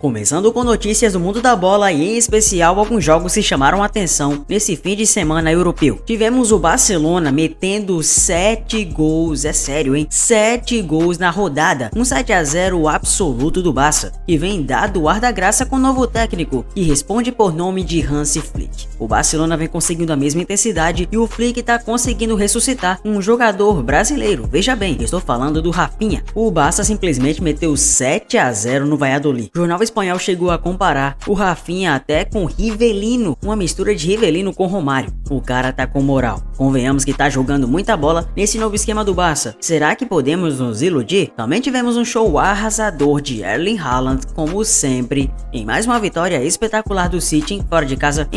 Começando com notícias do mundo da bola e em especial alguns jogos que chamaram a atenção nesse fim de semana europeu. Tivemos o Barcelona metendo 7 gols, é sério hein, 7 gols na rodada, um 7-0 absoluto do Barça, que vem dado o ar da graça com o novo técnico, que responde por nome de Hansi Flick. O Barcelona vem conseguindo a mesma intensidade e o Flick tá conseguindo ressuscitar um jogador brasileiro, veja bem, estou falando do Rafinha. O Barça simplesmente meteu 7-0 no Valladolid. O jornal espanhol chegou a comparar o Rafinha até com Rivelino, uma mistura de Rivelino com Romário. O cara tá com moral. Convenhamos que tá jogando muita bola nesse novo esquema do Barça. Será que podemos nos iludir? Também tivemos um show arrasador de Erling Haaland, como sempre, em mais uma vitória espetacular do City fora de casa,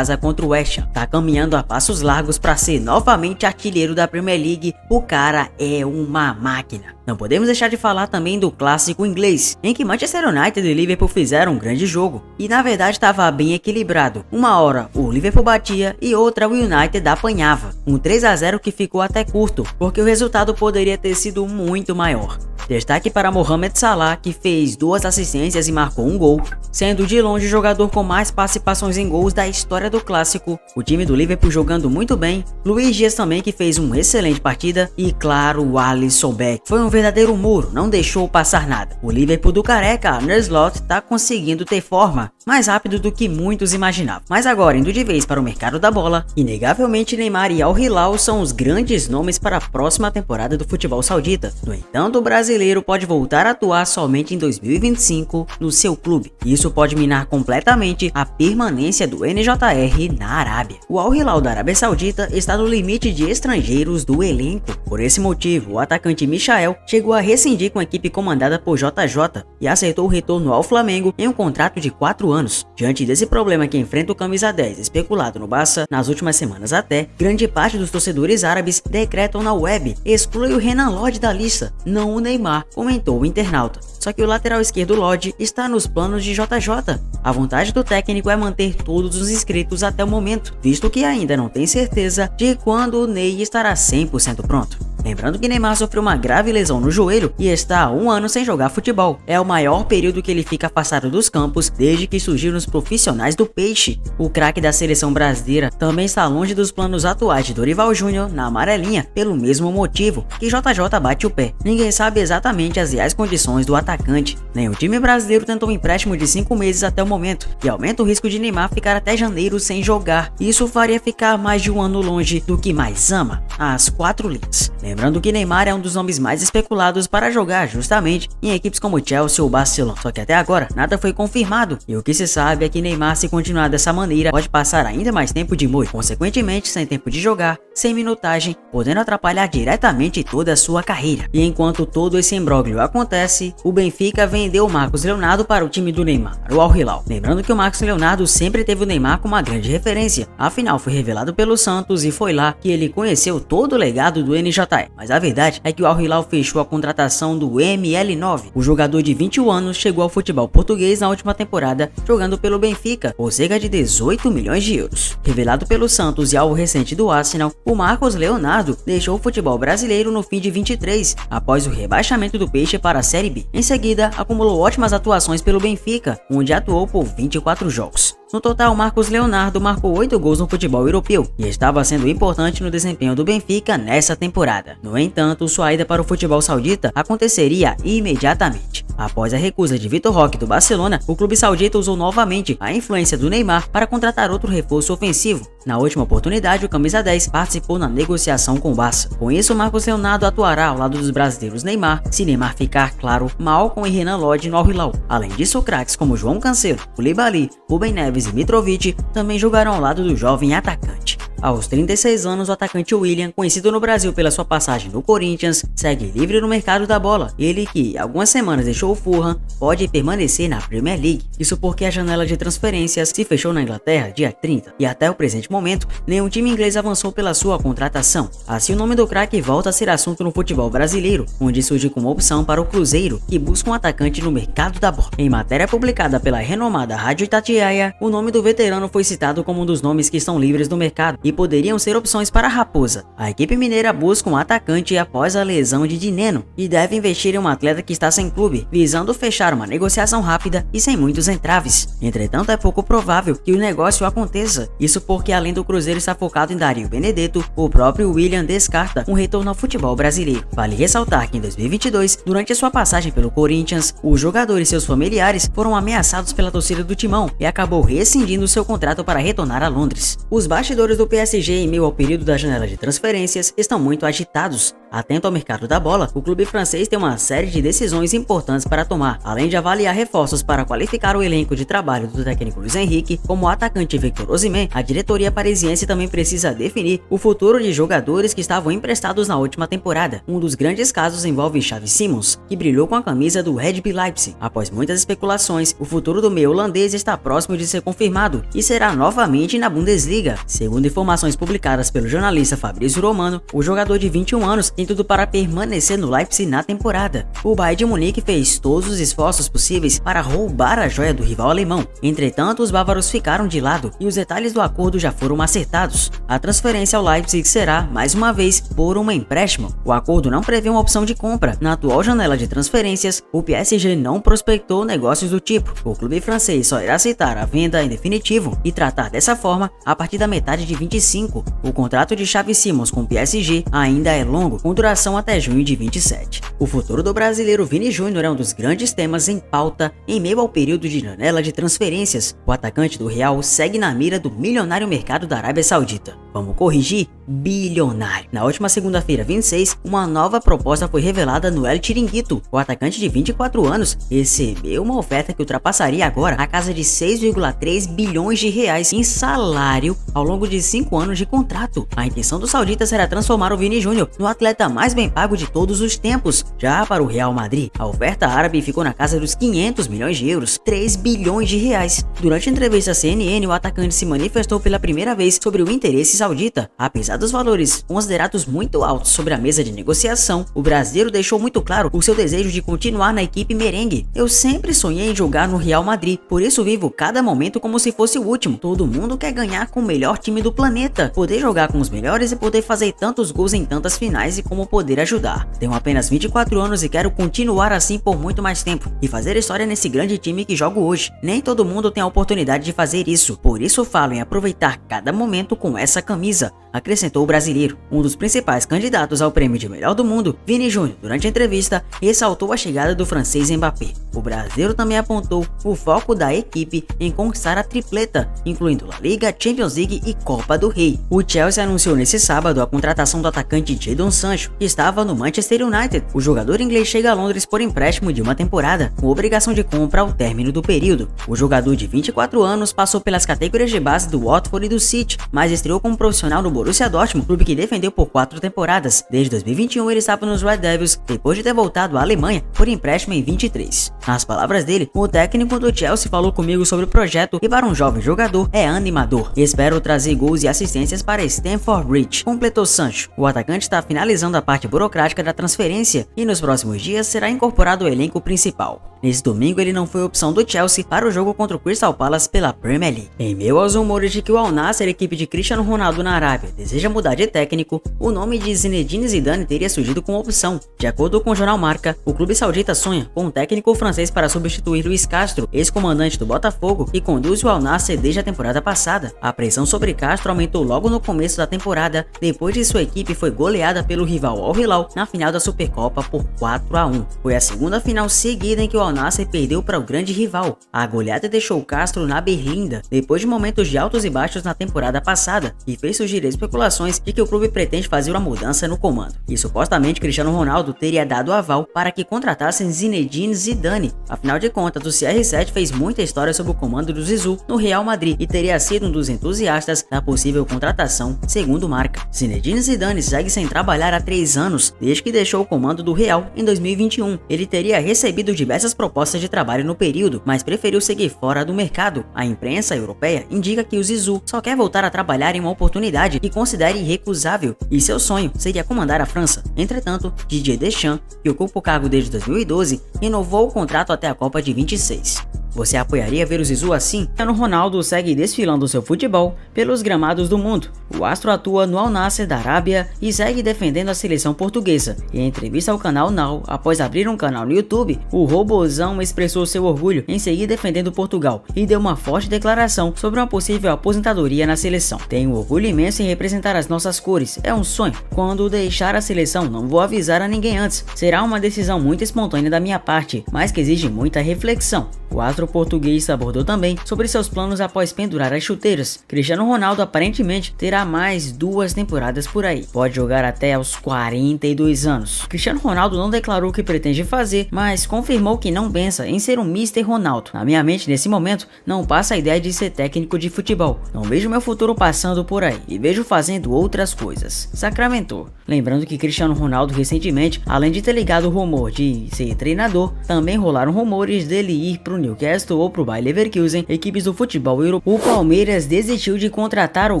contra o West Ham. Tá caminhando a passos largos para ser novamente artilheiro da Premier League. O cara é uma máquina. Não podemos deixar de falar também do clássico inglês, em que Manchester United e Liverpool fizeram um grande jogo, e na verdade estava bem equilibrado. Uma hora o Liverpool batia e outra o United apanhava. Um 3-0 que ficou até curto, porque o resultado poderia ter sido muito maior. Destaque para Mohamed Salah, que fez 2 assistências e marcou um gol, sendo de longe o jogador com mais participações em gols da história do clássico. O time do Liverpool jogando muito bem, Luís Dias também, que fez uma excelente partida, e claro o Alisson Beck. Foi um verdadeiro muro, não deixou passar nada. O Liverpool do careca Arne Slot tá conseguindo ter forma mais rápido do que muitos imaginavam. Mas agora, indo de vez para o mercado da bola, inegavelmente Neymar e Al Hilal são os grandes nomes para a próxima temporada do futebol saudita. No entanto, o brasileiro pode voltar a atuar somente em 2025 no seu clube. Isso pode minar completamente a permanência do NJR na Arábia. O Al Hilal da Arábia Saudita está no limite de estrangeiros do elenco. Por esse motivo, o atacante Michael chegou a rescindir com a equipe comandada por JJ e aceitou o retorno ao Flamengo em um contrato de 4 anos. Diante desse problema que enfrenta o camisa 10 especulado no Barça nas últimas semanas até, grande parte dos torcedores árabes decretam na web: exclui o Renan Lodge da lista, não o Neymar, comentou o internauta. Só que o lateral esquerdo Lodge está nos planos de JJ. A vontade do técnico é manter todos os inscritos até o momento, visto que ainda não tem certeza de quando o Ney estará 100% pronto. Lembrando que Neymar sofreu uma grave lesão no joelho e está há 1 ano sem jogar futebol. É o maior período que ele fica afastado dos campos desde que surgiu nos profissionais do Peixe. O craque da seleção brasileira também está longe dos planos atuais de Dorival Júnior na amarelinha, pelo mesmo motivo que JJ bate o pé. Ninguém sabe exatamente as reais condições do atacante. Nem o time brasileiro tentou um empréstimo de 5 meses até o momento, e aumenta o risco de Neymar ficar até janeiro sem jogar. Isso faria ficar mais de 1 ano longe do que mais ama, as 4 linhas. Lembrando que Neymar é um dos nomes mais especulados para jogar justamente em equipes como Chelsea ou Barcelona. Só que até agora nada foi confirmado, e o que se sabe é que Neymar, se continuar dessa maneira, pode passar ainda mais tempo de molho, consequentemente sem tempo de jogar, sem minutagem, podendo atrapalhar diretamente toda a sua carreira. E enquanto todo esse imbróglio acontece, o Benfica vendeu o Marcos Leonardo para o time do Neymar, o Al Hilal. Lembrando que o Marcos Leonardo sempre teve o Neymar como uma grande referência, afinal foi revelado pelo Santos e foi lá que ele conheceu todo o legado do NJR. Mas a verdade é que o Al Hilal fechou a contratação do ML9. O jogador de 21 anos chegou ao futebol português na última temporada, jogando pelo Benfica por cerca de 18 milhões de euros. Revelado pelo Santos e alvo recente do Arsenal, o Marcos Leonardo deixou o futebol brasileiro no fim de 23, após o rebaixamento do Peixe para a Série B. Em seguida, acumulou ótimas atuações pelo Benfica, onde atuou por 24 jogos. No total, Marcos Leonardo marcou 8 gols no futebol europeu e estava sendo importante no desempenho do Benfica nessa temporada. No entanto, sua ida para o futebol saudita aconteceria imediatamente. Após a recusa de Vitor Roque do Barcelona, o clube saudita usou novamente a influência do Neymar para contratar outro reforço ofensivo. Na última oportunidade, o camisa 10 participou na negociação com o Barça. Com isso, Marcos Leonardo atuará ao lado dos brasileiros Neymar, se Neymar ficar, claro, Malcom e Renan Lodge no Al Hilal. Além disso, craques como João Cancelo, Koulibaly, Rubem Neves e Mitrovic também jogarão ao lado do jovem atacante. Aos 36 anos, o atacante William, conhecido no Brasil pela sua passagem no Corinthians, segue livre no mercado da bola. Ele, que algumas semanas deixou o Fulham, pode permanecer na Premier League. Isso porque a janela de transferências se fechou na Inglaterra dia 30 e até o presente momento, nenhum time inglês avançou pela sua contratação. Assim, o nome do craque volta a ser assunto no futebol brasileiro, onde surge como opção para o Cruzeiro, que busca um atacante no mercado da bola. Em matéria publicada pela renomada Rádio Itatiaia, o nome do veterano foi citado como um dos nomes que estão livres no mercado. e poderiam ser opções para a Raposa. A equipe mineira busca um atacante após a lesão de Dineno e deve investir em um atleta que está sem clube, visando fechar uma negociação rápida e sem muitos entraves. Entretanto, é pouco provável que o negócio aconteça, isso porque além do Cruzeiro estar focado em Dario Benedetto, o próprio William descarta um retorno ao futebol brasileiro. Vale ressaltar que em 2022, durante a sua passagem pelo Corinthians, o jogador e seus familiares foram ameaçados pela torcida do Timão e acabou rescindindo seu contrato para retornar a Londres. Os bastidores do PSG em meio ao período da janela de transferências estão muito agitados. Atento ao mercado da bola, o clube francês tem uma série de decisões importantes para tomar, além de avaliar reforços para qualificar o elenco de trabalho do técnico Luis Henrique, como o atacante Victor Osimhen. A diretoria parisiense também precisa definir o futuro de jogadores que estavam emprestados na última temporada. Um dos grandes casos envolve Xavi Simons, que brilhou com a camisa do Red Bull Leipzig. Após muitas especulações, o futuro do meio holandês está próximo de ser confirmado e será novamente na Bundesliga. Segundo informações publicadas pelo jornalista Fabrício Romano, o jogador de 21 anos tem tudo para permanecer no Leipzig na temporada. O Bayern de Munique fez todos os esforços possíveis para roubar a joia do rival alemão. Entretanto, os bávaros ficaram de lado e os detalhes do acordo já foram acertados. A transferência ao Leipzig será, mais uma vez, por um empréstimo. O acordo não prevê uma opção de compra. Na atual janela de transferências, o PSG não prospectou negócios do tipo. O clube francês só irá aceitar a venda em definitivo e tratar dessa forma a partir da metade de 25. O contrato de Xavi Simons com o PSG ainda é longo, com duração até junho de 27. O futuro do brasileiro Vini Júnior é um dos grandes temas em pauta em meio ao período de janela de transferências. O atacante do Real segue na mira do milionário mercado da Arábia Saudita. Vamos corrigir? Bilionário. Na última segunda-feira, 26, uma nova proposta foi revelada no El Chiringuito. O atacante de 24 anos recebeu uma oferta que ultrapassaria agora a casa de 6,3 bilhões de reais em salário ao longo de 5 anos de contrato. A intenção do saudita será transformar o Vini Júnior no atleta mais bem pago de todos os tempos. Já para o Real Madrid, a oferta árabe ficou na casa dos 500 milhões de euros, 3 bilhões de reais. Durante a entrevista à CNN, o atacante se manifestou pela primeira vez sobre o interesse saudita. Apesar dos valores considerados muito altos sobre a mesa de negociação, o brasileiro deixou muito claro o seu desejo de continuar na equipe merengue. Eu sempre sonhei em jogar no Real Madrid, por isso vivo cada momento como se fosse o último. Todo mundo quer ganhar com o melhor time do planeta, poder jogar com os melhores e poder fazer tantos gols em tantas finais e como poder ajudar. Tenho apenas 24 anos e quero continuar assim por muito mais tempo e fazer história nesse grande time que jogo hoje. Nem todo mundo tem a oportunidade de fazer isso, por isso falo em aproveitar cada momento com essa camisa, acrescentou o brasileiro. Um dos principais candidatos ao prêmio de melhor do mundo, Vini Júnior, durante a entrevista, ressaltou a chegada do francês Mbappé. O brasileiro também apontou o foco da equipe em conquistar a tripleta, incluindo La Liga, Champions League e Copa do Rei. O Chelsea anunciou nesse sábado a contratação do atacante Jadon Sancho, que estava no Manchester United. O jogador inglês chega a Londres por empréstimo de uma temporada, com obrigação de compra ao término do período. O jogador de 24 anos passou pelas categorias de base do Watford e do City, mas estreou como profissional no Borussia Dortmund, clube que defendeu por 4 temporadas. Desde 2021 ele estava nos Red Devils, depois de ter voltado à Alemanha por empréstimo em 23. Nas palavras dele, o técnico do Chelsea falou comigo sobre o projeto e para um jovem jogador é animador. Espero trazer gols e assistências para Stamford Bridge, completou Sancho. O atacante está finalizando a parte burocrática da transferência e nos próximos dias será incorporado ao elenco principal. Nesse domingo ele não foi opção do Chelsea para o jogo contra o Crystal Palace pela Premier League. Em meio aos rumores de que o Al Nassr, equipe de Cristiano Ronaldo na Arábia, deseja mudar de técnico, o nome de Zinedine Zidane teria surgido como opção. De acordo com o jornal Marca, o clube saudita sonha com um técnico francês para substituir Luis Castro, ex-comandante do Botafogo, que conduz o Al Nassr desde a temporada passada. A pressão sobre Castro aumentou logo no começo da temporada, depois de sua equipe foi goleada pelo rival Al Hilal na final da Supercopa por 4-1. Foi a segunda final seguida em que o Al Nassr perdeu para o grande rival. A goleada deixou Castro na berlinda, depois de momentos de altos e baixos na temporada passada, e fez surgir especulações de que o clube pretende fazer uma mudança no comando. E supostamente Cristiano Ronaldo teria dado aval para que contratassem Zinedine Zidane. Afinal de contas, o CR7 fez muita história sobre o comando do Zizou no Real Madrid e teria sido um dos entusiastas da possível contratação, segundo Marca. Zinedine Zidane segue sem trabalhar há 3 anos, desde que deixou o comando do Real em 2021. Ele teria recebido diversas propostas de trabalho no período, mas preferiu seguir fora do mercado. A imprensa europeia indica que o Zizou só quer voltar a trabalhar em uma oportunidade que considere irrecusável, e seu sonho seria comandar a França. Entretanto, Didier Deschamps, que ocupa o cargo desde 2012, renovou o contrato até a Copa de 26. Você apoiaria ver o Zizou assim? Cristiano Ronaldo segue desfilando seu futebol pelos gramados do mundo. O astro atua no Al Nassr da Arábia e segue defendendo a seleção portuguesa. Em entrevista ao canal Now, após abrir um canal no YouTube, o robozão expressou seu orgulho em seguir defendendo Portugal e deu uma forte declaração sobre uma possível aposentadoria na seleção. Tenho um orgulho imenso em representar as nossas cores, é um sonho. Quando deixar a seleção, não vou avisar a ninguém antes. Será uma decisão muito espontânea da minha parte, mas que exige muita reflexão. O astro português abordou também sobre seus planos após pendurar as chuteiras. Cristiano Ronaldo aparentemente terá mais 2 temporadas por aí. Pode jogar até aos 42 anos. Cristiano Ronaldo não declarou o que pretende fazer, mas confirmou que não pensa em ser um Mr. Ronaldo. Na minha mente, nesse momento, não passa a ideia de ser técnico de futebol. Não vejo meu futuro passando por aí e vejo fazendo outras coisas. Sacramentou. Lembrando que Cristiano Ronaldo recentemente, além de ter ligado o rumor de ser treinador, também rolaram rumores dele ir pro Newcastle ou pro Bayer Leverkusen, equipes do futebol europeu. O Palmeiras desistiu de contratar o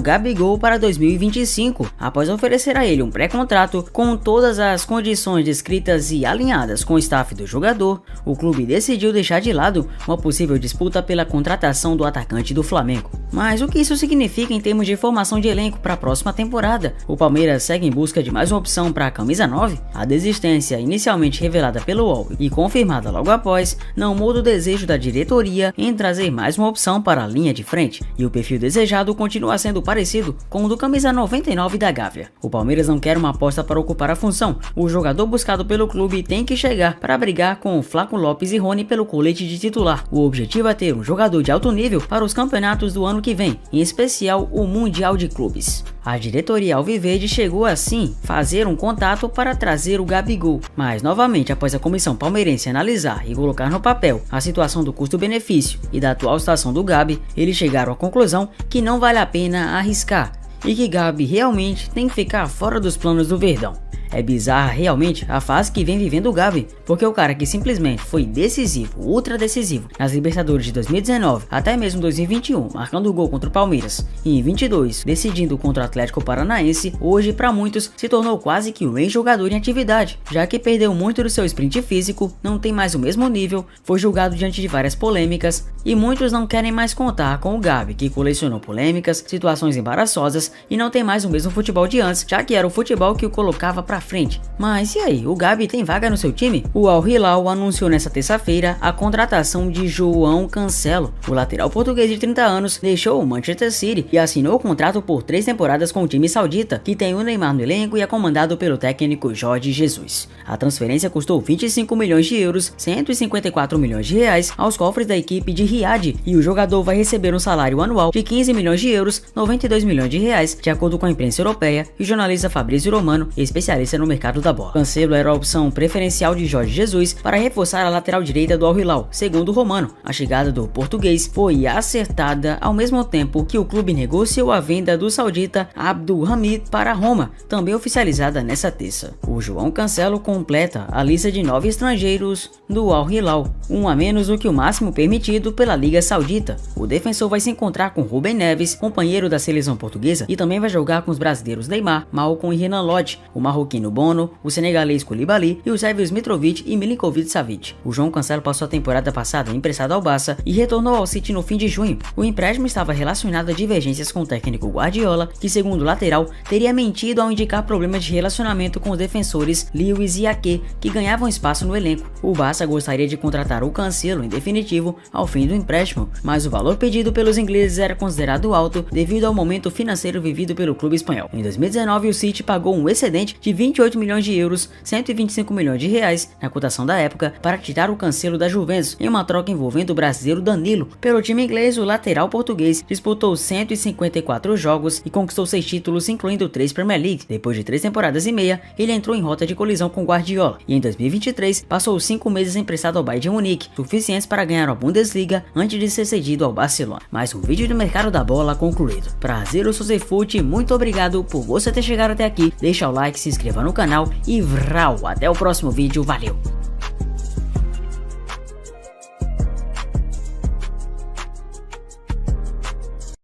Gabigol para 2025, após oferecer a ele um pré-contrato com todas as condições descritas e alinhadas com o staff do jogador. O clube decidiu deixar de lado uma possível disputa pela contratação do atacante do Flamengo. Mas o que isso significa em termos de formação de elenco para a próxima temporada? O Palmeiras segue em busca de mais uma opção para a camisa 9? A desistência, inicialmente revelada pelo UOL e confirmada logo após, não muda o desejo da diretoria em trazer mais uma opção para a linha de frente, e o perfil desejado continua sendo parecido com o do camisa 99 da Gávea. O Palmeiras não quer uma aposta para ocupar a função. O jogador buscado pelo clube tem que chegar para brigar com Flaco Lopes e Rony pelo colete de titular. O objetivo é ter um jogador de alto nível para os campeonatos do ano que vem, em especial o Mundial de Clubes. A diretoria alviverde chegou assim fazer um contato para trazer o Gabigol, mas novamente após a comissão palmeirense analisar e colocar no papel a situação do custo-benefício e da atual situação do Gabi, eles chegaram à conclusão que não vale a pena arriscar e que Gabi realmente tem que ficar fora dos planos do Verdão. É bizarra realmente a fase que vem vivendo o Gabi, porque o cara que simplesmente foi decisivo, ultra decisivo, nas Libertadores de 2019 até mesmo 2021, marcando o gol contra o Palmeiras, e em 22 decidindo contra o Atlético Paranaense, hoje para muitos se tornou quase que um ex-jogador em atividade, já que perdeu muito do seu sprint físico, não tem mais o mesmo nível, foi julgado diante de várias polêmicas, e muitos não querem mais contar com o Gabi, que colecionou polêmicas, situações embaraçosas e não tem mais o mesmo futebol de antes, já que era o futebol que o colocava pra frente. Mas e aí, o Gabi tem vaga no seu time? O Al Hilal anunciou nesta terça-feira a contratação de João Cancelo. O lateral português de 30 anos deixou o Manchester City e assinou o contrato por 3 temporadas com o time saudita, que tem o Neymar no elenco e é comandado pelo técnico Jorge Jesus. A transferência custou 25 milhões de euros, 154 milhões de reais aos cofres da equipe de Riad, e o jogador vai receber um salário anual de 15 milhões de euros, 92 milhões de reais, de acordo com a imprensa europeia e o jornalista Fabrício Romano, especialista no mercado da bola. Cancelo era a opção preferencial de Jorge Jesus para reforçar a lateral direita do Al Hilal. Segundo o Romano, a chegada do português foi acertada ao mesmo tempo que o clube negociou a venda do saudita Abdul Hamid para Roma, também oficializada nessa terça. O João Cancelo completa a lista de 9 estrangeiros do Al Hilal, um a menos do que o máximo permitido pela Liga Saudita. O defensor vai se encontrar com Rubem Neves, companheiro da seleção portuguesa, e também vai jogar com os brasileiros Neymar, Malcom e Renan Lodge, o marroquino Bono, o senegalês Koulibaly e os sérvios Mitrovic e Milinkovic-Savic. O João Cancelo passou a temporada passada emprestado ao Barça e retornou ao City no fim de junho. O empréstimo estava relacionado a divergências com o técnico Guardiola, que segundo o lateral, teria mentido ao indicar problemas de relacionamento com os defensores Lewis e Ake, que ganhavam espaço no elenco. O Barça gostaria de contratar o Cancelo em definitivo ao fim do empréstimo, mas o valor pedido pelos ingleses era considerado alto devido ao momento financeiro vivido pelo clube espanhol. Em 2019, o City pagou um excedente de 28 milhões de euros, 125 milhões de reais, na cotação da época, para tirar o Cancelo da Juventus, em uma troca envolvendo o brasileiro Danilo. Pelo time inglês, o lateral português disputou 154 jogos e conquistou 6 títulos, incluindo 3 Premier League. Depois de 3 temporadas e meia, ele entrou em rota de colisão com Guardiola, e em 2023 passou 5 meses emprestado ao Bayern de Munique, suficientes para ganhar a Bundesliga antes de ser cedido ao Barcelona. Mais um vídeo do mercado da bola concluído. Prazer, eu sou Zefute, muito obrigado por você ter chegado até aqui, deixa o like, se inscreva no canal e vrau, até o próximo vídeo, valeu!